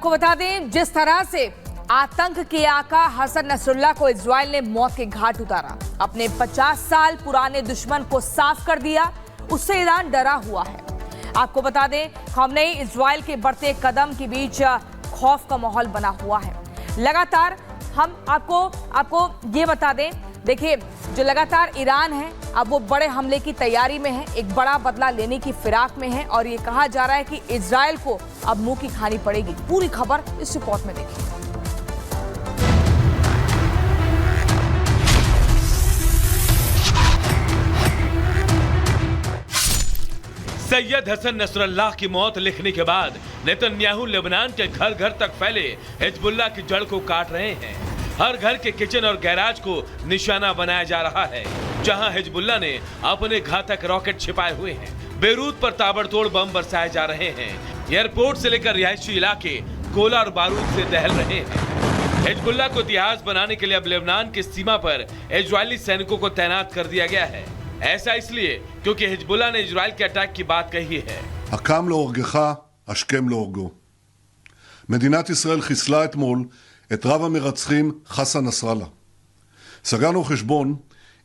आपको बता दें, जिस तरह से आतंक के आका हसन नसरुल्लाह को इजराइल ने मौत के घाट उतारा, अपने 50 साल पुराने दुश्मन को साफ कर दिया, उससे ईरान डरा हुआ है। आपको बता दें, ख़ामेनी इजराइल के बढ़ते कदम के बीच खौफ का माहौल बना हुआ है। लगातार हम आपको ये बता दें, देखिए जो लगातार ईरान है अब वो बड़े हमले की तैयारी में है, एक बड़ा बदला लेने की फिराक में है और ये कहा जा रहा है कि इजराइल को अब मुंह की खानी पड़ेगी। पूरी खबर इस रिपोर्ट में देखिए। सैयद हसन नसरुल्लाह की मौत लिखने के बाद नेतन्याहू लेबनान के घर घर तक फैले हिजबुल्लाह की जड़ को काट रहे हैं। हर घर के किचन और गैराज को निशाना बनाया जा रहा है, जहां हिजबुल्लाह ने अपने घातक रॉकेट छिपाए हुए हैं। बेरूत पर ताबड़तोड़ बम बरसाए जा रहे हैं। एयरपोर्ट से लेकर रिहायशी इलाके गोला और बारूद से दहल रहे हैं। हिजबुल्लाह को इतिहास बनाने के लिए अब लेबनान की सीमा पर इजरायली सैनिकों को तैनात कर दिया गया है। ऐसा इसलिए क्योंकि हिजबुल्लाह ने इजराइल के अटैक की बात कही है। הקם להורגך, השכם להורגו. מדינת ישראל חיסלה אתמול את רב המרצחים חסן נסראללה. סגרנו חשבון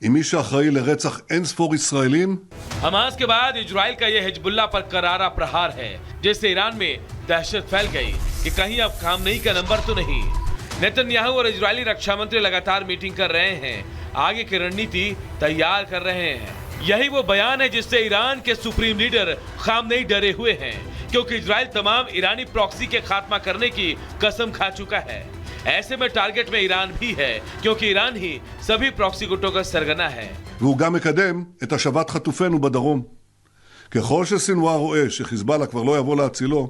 עם מי שאחראי לרצח אין ספור ישראלים. हमास के बाद इजराइल का यह हिजबुल्लाह पर करारा प्रहार है, जिससे ईरान में दहशत फैल गई कि कहीं अब ख़ामेनी का नंबर तो नहीं। नेतन्याहू और इजरायली रक्षा मंत्री लगातार मीटिंग कर रहे हैं, आगे की रणनीति तैयार कर रहे हैं। यही वो बयान है जिससे ईरान के सुप्रीम लीडर ख़ामेनी डरे हुए हैं, क्योंकि इजराइल तमाम ईरानी प्रॉक्सी के खात्मा करने की कसम खा चुका है। ऐसे में टारगेट में ईरान भी है, क्योंकि ईरान ही सभी प्रॉक्सी गुटों का सरगना है। והוא גם מקדם את השבת חטופינו בדרום. ככל שסנוואר רואה שחיזבאללה כבר לא יבוא להצילו,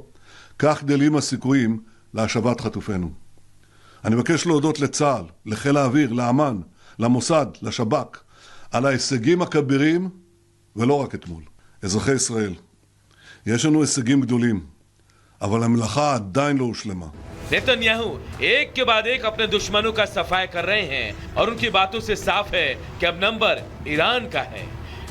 כך גדלים הסיכויים להשבת חטופינו. אני מבקש להודות לצה"ל, לחיל האוויר, לאמ"ן, למוסד, לשב"כ, על ההישגים הכבירים, ולא רק אתמול. אזרחי ישראל, יש לנו הישגים גדולים, אבל המלאכה עדיין לא הושלמה. नेतन्याहू एक के बाद एक अपने दुश्मनों का सफाया कर रहे हैं और उनकी बातों से साफ है कि अब नंबर ईरान का है।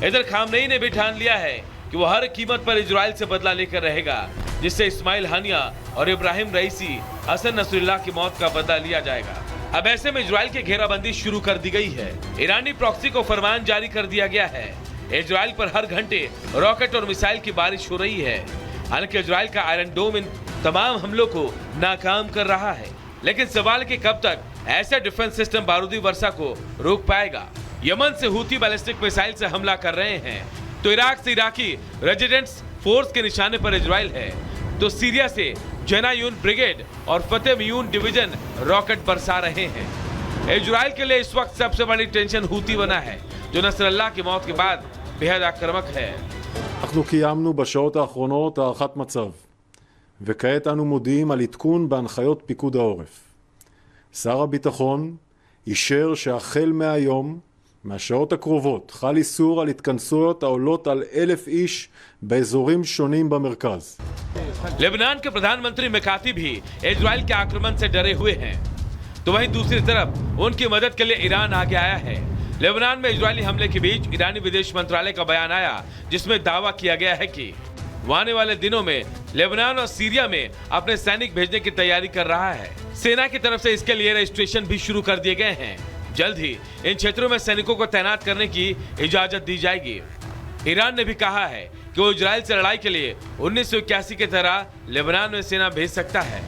इधर ख़ामेनी ने भी ठान लिया है कि वो हर कीमत पर इजराइल से बदला लेकर रहेगा, जिससे इस्माइल हानिया और इब्राहिम रईसी हसन नसरुल्लाह की मौत का बदला लिया जाएगा। अब ऐसे में इजराइल की घेराबंदी शुरू कर दी गई है। ईरानी प्रॉक्सी को फरमान जारी कर दिया गया है। इजराइल पर हर घंटे रॉकेट और मिसाइल की बारिश हो रही है। हालांकि इजराइल का आयरन डोम इन तमाम हमलों को नाकाम कर रहा है, लेकिन सवाल कि कब तक ऐसा डिफेंस सिस्टम बारूदी वर्षा को रोक पाएगा। यमन से हूती बैलिस्टिक मिसाइल से हमला कर रहे हैं, तो इराक से इराकी रेजिडेंट्स फोर्स के निशाने पर इजराइल है, तो सीरिया से जेनायून ब्रिगेड और फतेह मियून डिवीजन रॉकेट बरसा रहे हैं। इजराइल के लिए इस वक्त सबसे बड़ी टेंशन हूती बना है, जो नसरुल्लाह की मौत के बाद बेहद आक्रामक है। אנחנו קיימנו בשעות האחרונות הערכת מצב, וכעת אנו מודיעים על עדכון בהנחיות פיקוד העורף. שר הביטחון אישר שהחל מהיום, מהשעות הקרובות, חל איסור על התכנסויות העולות על 1,000 איש באזורים שונים במרכז. लेबनान के प्रधानमंत्री मेकाती भी इजराइल के आक्रमण से डरे हुए हैं, तो वहीं दूसरी तरफ उनकी मदद के लिए ईरान आगे आया है। लेबनान में इजरायली हमले के बीच ईरानी विदेश मंत्रालय का बयान आया, जिसमें दावा किया गया है कि वो आने वाले दिनों में लेबनान और सीरिया में अपने सैनिक भेजने की तैयारी कर रहा है। सेना की तरफ से इसके लिए रजिस्ट्रेशन भी शुरू कर दिए गए हैं। जल्द ही इन क्षेत्रों में सैनिकों को तैनात करने की इजाजत दी जाएगी। ईरान ने भी कहा है कि वो इजराइल से लड़ाई के लिए 1981 की तरह लेबनान में सेना भेज सकता है।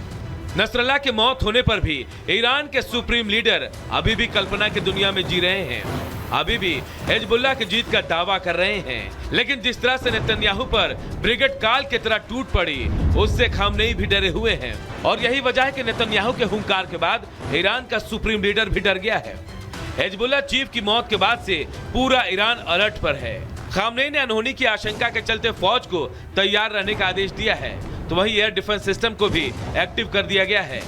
नसरुल्लाह की मौत होने पर भी ईरान के सुप्रीम लीडर अभी भी कल्पना की दुनिया में जी रहे हैं, अभी भी हिजबुल्लाह की जीत का दावा कर रहे हैं। लेकिन जिस तरह से नेतन्याहू पर ब्रिगेड काल की तरह टूट पड़ी, उससे ख़ामेनी भी डरे हुए हैं और यही वजह है कि नेतन्याहू के हुंकार के बाद ईरान का सुप्रीम लीडर भी डर गया है। हिजबुल्लाह चीफ की मौत के बाद से पूरा ईरान अलर्ट पर है। ख़ामेनी ने अनहोनी की आशंका के चलते फौज को तैयार रहने का आदेश दिया है, तो वहीं एयर डिफेंस सिस्टम को भी एक्टिव कर दिया गया है।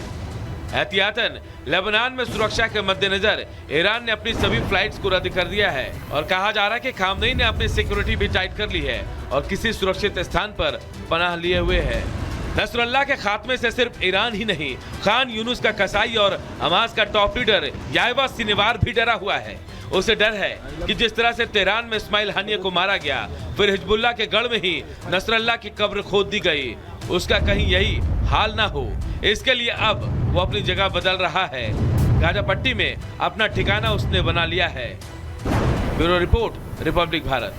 एहतियातन लेबनान में सुरक्षा के मद्देनजर ईरान ने अपनी सभी फ्लाइट्स को रद्द कर दिया है और कहा जा रहा है कि ख़ामेनी ने अपनी सिक्योरिटी भी टाइट कर ली है और किसी सुरक्षित स्थान पर पनाह लिए हुए है। नसरुल्लाह के खात्मे से सिर्फ ईरान ही नहीं, खान यूनुस का कसाई और हमास का टॉप लीडर याहिया सिनवार भी डरा हुआ है। उसे डर है कि जिस तरह से तेहरान में इस्माइल हानिया को मारा गया, फिर हिजबुल्लाह के गढ़ में ही नसरुल्लाह की कब्र खोद दी गई, उसका कहीं यही हाल ना हो, इसके लिए अब वो अपनी जगह बदल रहा है। गाजा पट्टी में अपना ठिकाना उसने बना लिया है। Bureau report, Republic Bharat.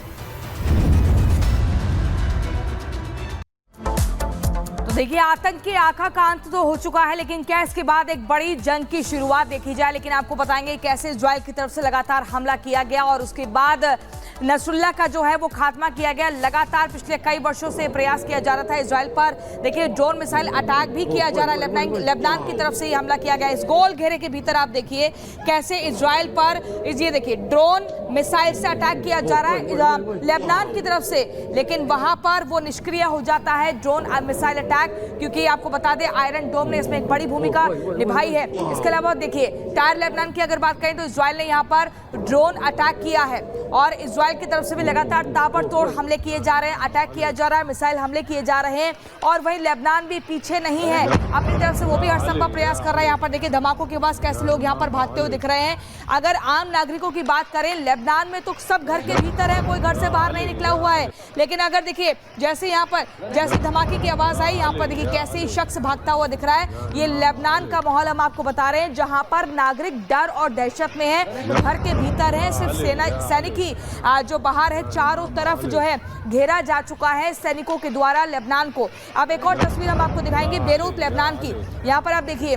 देखिए, आतंक की आंखा का अंत तो हो चुका है, लेकिन क्या इसके बाद एक बड़ी जंग की शुरुआत देखी जाए। लेकिन आपको बताएंगे कैसे इजराइल की तरफ से लगातार हमला किया गया और उसके बाद नसरुल्लाह का जो है वो खात्मा किया गया। लगातार पिछले कई वर्षों से प्रयास किया जा रहा था इजराइल पर। देखिए, ड्रोन मिसाइल अटैक भी किया जा रहा है, लेबनान की तरफ से ही हमला किया गया। इस गोल घेरे के भीतर आप देखिए कैसे इजराइल पर ये देखिए ड्रोन मिसाइल से अटैक किया जा रहा है लेबनान की तरफ से, लेकिन वहां पर वो निष्क्रिय हो जाता है ड्रोन मिसाइल अटैक, क्योंकि आपको बता दें आयरन डोम ने इसमें एक बड़ी भूमिका निभाई है। इसके अलावा देखिए, टायर लेबनान की अगर बात करें तो इजराइल ने यहाँ पर ड्रोन अटैक किया है और इजराइल की तरफ से भी लगातार ताबड़तोड़ हमले किए जा रहे हैं, अटैक किया जा रहा है, मिसाइल हमले किए जा रहे हैं। और वहीं लेबनान भी पीछे नहीं है, अपनी तरफ से वो भी हर संभव प्रयास कर रहा है। यहाँ पर देखिए धमाकों के बाद कैसे लोग यहाँ पर भागते हुए दिख रहे हैं। अगर आम नागरिकों की बात करें, लेबनान में तो सब घर के भीतर है, कोई घर से बाहर नहीं निकला हुआ है। लेकिन अगर देखिए जैसे यहाँ पर जैसे धमाके की आवाज आई, यहाँ पर देखिए कैसे शख्स भागता हुआ दिख रहा है। ये लेबनान का माहौल हम आपको बता रहे हैं, जहां पर नागरिक डर और दहशत में है, घर के भीतर है। सिर्फ सैनिक ही जो बाहर है, चारों तरफ जो है घेरा जा चुका है सैनिकों के द्वारा लेबनान को। अब एक और तस्वीर हम आपको दिखाएंगे बेरूत लेबनान की। यहाँ पर आप देखिए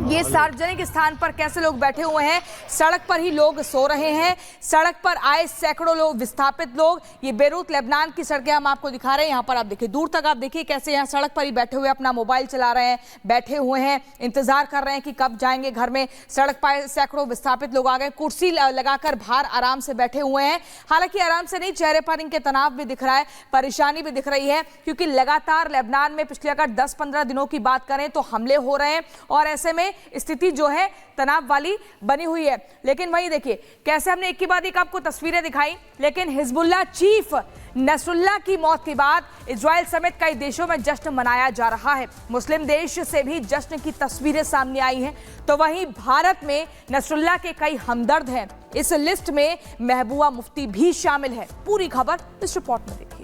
ये सार्वजनिक स्थान पर कैसे लोग बैठे हुए हैं, सड़क पर ही लोग सो रहे हैं, सड़क पर आए सैकड़ों लोग, विस्थापित लोग। ये बेरूत लेबनान की सड़कें हम आपको दिखा रहे हैं। यहाँ पर आप देखिए दूर तक आप देखिए कैसे यहाँ सड़क पर ही बैठे हुए अपना मोबाइल चला रहे हैं, बैठे हुए हैं, इंतजार कर रहे हैं कि कब जाएंगे घर में। सड़क पर सैकड़ों विस्थापित लोग आ गए, कुर्सी लगाकर बाहर आराम से बैठे हुए हैं। हालांकि आराम से नहीं, चेहरे पर इनके तनाव भी दिख रहा है, परेशानी भी दिख रही है, क्योंकि लगातार लेबनान में पिछले अगर 10-15 दिनों की बात करें तो हमले हो रहे हैं और ऐसे में स्थिति जो है तनाव वाली बनी हुई है। लेकिन वहीं देखिए कैसे हमने एक के बाद एक आपको तस्वीरें दिखाई, लेकिन हिजबुल्लाह चीफ नसरुल्लाह की मौत के बाद इजराइल समेत कई देशों में जश्न मनाया जा रहा है। मुस्लिम देश से भी जश्न की तस्वीरें सामने आई हैं, तो वहीं भारत में नसरुल्लाह के कई हमदर्द हैं। इस लिस्ट में महबूबा मुफ्ती भी शामिल है। पूरी खबर इस रिपोर्ट में देखिए।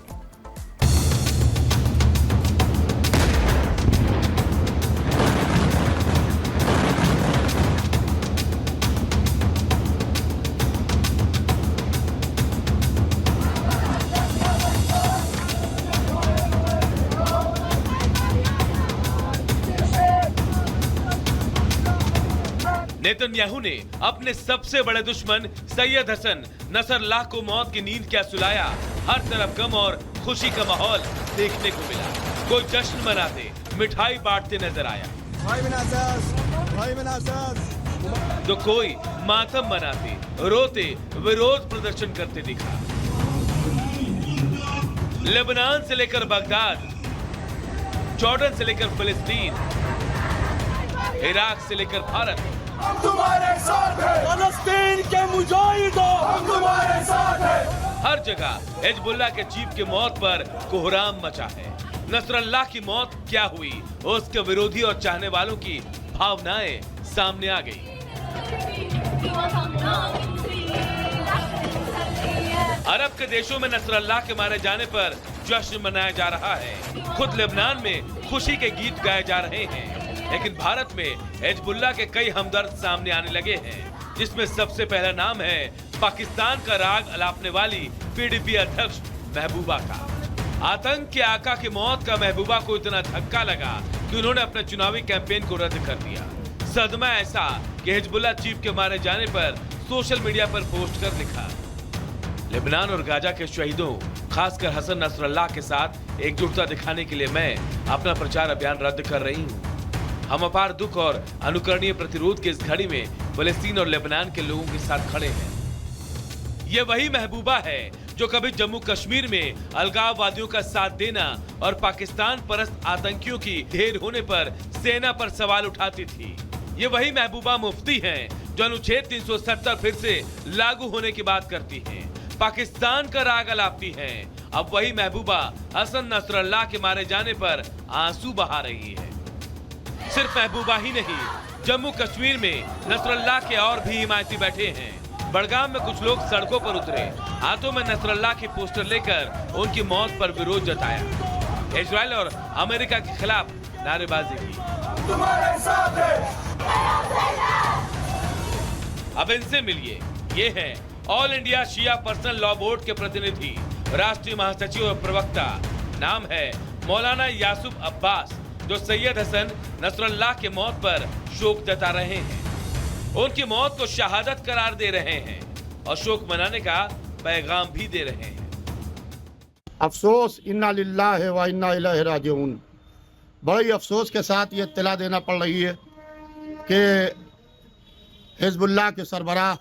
नेतन्याहू ने अपने सबसे बड़े दुश्मन सैयद हसन नसरल्लाह को मौत की नींद क्या सुलाया। हर तरफ गम और खुशी का माहौल देखने को मिला। कोई जश्न मनाते, मिठाई बांटते नजर आया, तो कोई मातम मनाते, रोते, विरोध प्रदर्शन करते दिखा। लेबनान से लेकर बगदाद, जॉर्डन से लेकर फिलिस्तीन, इराक से लेकर भारत, हम तुम्हारे साथ हैं। फलस्तीन के मुजाहिदों, हम तुम्हारे साथ हैं। हर जगह हिजबुल्लाह के चीफ की मौत पर कोहराम मचा है। नसरल्लाह की मौत क्या हुई, उसके विरोधी और चाहने वालों की भावनाएं सामने आ गई। अरब के देशों में नसरल्लाह के मारे जाने पर जश्न मनाया जा रहा है। खुद लेबनान में खुशी के गीत गाए जा रहे हैं, लेकिन भारत में हिजबुल्लाह के कई हमदर्द सामने आने लगे हैं, जिसमें सबसे पहला नाम है पाकिस्तान का राग अलापने वाली पीडीपी अध्यक्ष महबूबा का। आतंक के आका की मौत का महबूबा को इतना धक्का लगा कि उन्होंने अपने चुनावी कैंपेन को रद्द कर दिया। सदमा ऐसा कि हिजबुल्लाह चीफ के मारे जाने पर सोशल मीडिया पर पोस्ट कर लिखा, लेबनान और गाजा के शहीदों, खासकर हसन नसरल्लाह के साथ एकजुटता दिखाने के लिए मैं अपना प्रचार अभियान रद्द कर रही हूँ। हम अपार दुख और अनुकरणीय प्रतिरोध के इस घड़ी में फिलिस्तीन और लेबनान के लोगों के साथ खड़े हैं। ये वही महबूबा है जो कभी जम्मू कश्मीर में अलगाववादियों का साथ देना और पाकिस्तान परस्त आतंकियों की ढेर होने पर सेना पर सवाल उठाती थी। ये वही महबूबा मुफ्ती हैं जो अनुच्छेद 370 फिर से लागू होने की बात करती हैं, पाकिस्तान का राग अलापती हैं। अब वही महबूबा हसन नसरल्लाह के मारे जाने पर आंसू बहा रही है। सिर्फ महबूबा ही नहीं, जम्मू कश्मीर में नसरल्लाह के और भी हिमायती बैठे हैं। बड़गाम में कुछ लोग सड़कों पर उतरे, हाथों में नसरल्लाह की पोस्टर लेकर उनकी मौत पर विरोध जताया। इजराइल और अमेरिका के खिलाफ नारेबाजी की। तुम्हारे साथ है। अब इनसे मिलिए, ये हैं ऑल इंडिया शिया पर्सनल लॉ बोर्ड के प्रतिनिधि, राष्ट्रीय महासचिव और प्रवक्ता। नाम है मौलाना यासूफ अब्बास, जो सैयद हसन नसरुल्लाह के मौत पर शोक जता रहे हैं। उनकी मौत को शहादत करार दे रहे हैं और शोक मनाने का पैगाम भी दे रहे हैं। अफसोस, इन्ना लिल्लाहि व इन्ना इलैहि राजिऊन। बड़ी अफसोस के साथ ये इत्तला देना पड़ रही है कि हिजबुल्लाह के सरबराह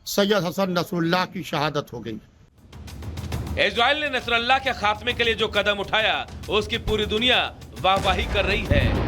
सैयद हसन नसरुल्लाह की शहादत हो गई। इजराइल ने नसरुल्लाह के खात्मे के लिए जो कदम उठाया, उसकी पूरी दुनिया वाहवाही कर रही है।